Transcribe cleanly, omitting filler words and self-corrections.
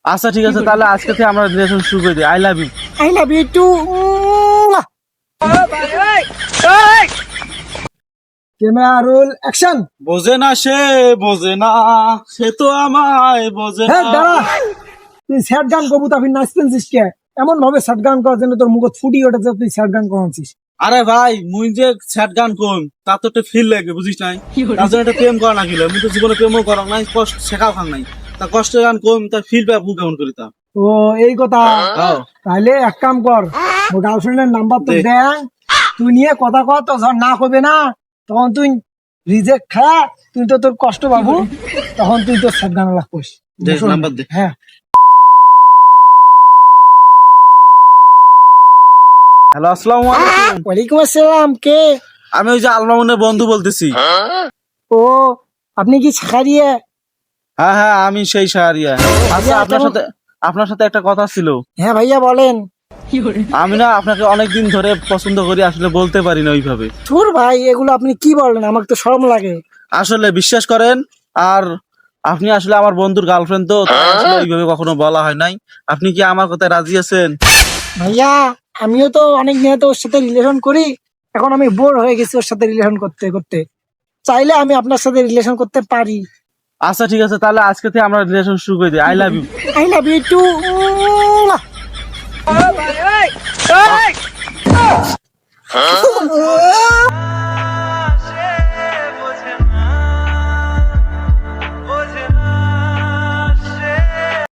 আচ্ছা ঠিক আছে, তাহলে আজকে থেকে আমরা রিলেশন শুরু করে দিই। I love you. I love you too. Camera roll action. বোঝে না সে, বোঝে না সে তো আমায় বোঝে না। হ্যাঁ দাঁড়া, তুই স্যাড গান কবুতা ফির নাচতেছিস কে? এমন ভাবে স্যাড গান করার জন্য তোর মুখ ফুটি ওঠেছে, তুই স্যাড গান করাচ্ছিস। আরে ভাই মুই যে স্যাড গান কম তার তো একটা ফিল লাগে, বুঝিস নাই? তার জন্য একটা প্রেম করা না গেলে মুই তো জীবনে প্রেমও করা নাই, কষ্ট শেখাও খান নাই। তা কষ্টের গান কম, তার ফিল পাবো কেমন করি তা? ও এই কথা। হ্যাঁ। তাহলে এক কাম কর, ওর গার্লফ্রেন্ডের নাম্বার তো দে। দেখ, তুই নিয়ে কথা কর, তো যখন না করবে না তখন তুই রিজেক্ট খা, তুই তো তোর কষ্ট পাবো, তখন তুই তোর স্যাড গান লাভ করিস। দে, নাম্বার দে। হ্যাঁ। হ্যালো, আসসালামু আলাইকুম। ওয়ালাইকুম আসসালাম, কে? আমি ওই যে আলমামুনের বন্ধু বলতেছি। ও আপনি কি ছাড়িয়ে? হ্যাঁ হ্যাঁ, আমি সেই শাহরিয়া। আচ্ছা ভাইয়া, আপনার সাথে একটা কথা ছিল। হ্যাঁ ভাইয়া বলেন। আমি না আপনাকে অনেকদিন ধরে পছন্দ করি, আসলে বলতে পারি না ওইভাবে। ধুর ভাই, এগুলো আপনি কি বলেন, আমাকে তো শরম লাগে। আসলে বিশ্বাস করেন, আর আপনি আসলে আমার বন্ধুর গার্লফ্রেন্ড, তো তাই আসলে ওইভাবে কখনো বলা হয় নাই। আপনি কি আমার কথায় রাজি আছেন? ভাইয়া আমিও তো অনেক দিন তো ওর সাথে রিলেশন করি, এখন আমি বোর হয়ে গেছি ওর সাথে রিলেশন করতে করতে, চাইলে আমি আপনার সাথে রিলেশন করতে পারি। আচ্ছা ঠিক আছে, তাহলে আজকে থেকে আমরা রিলেশন শুরু করে দিই। I love you. I love you two.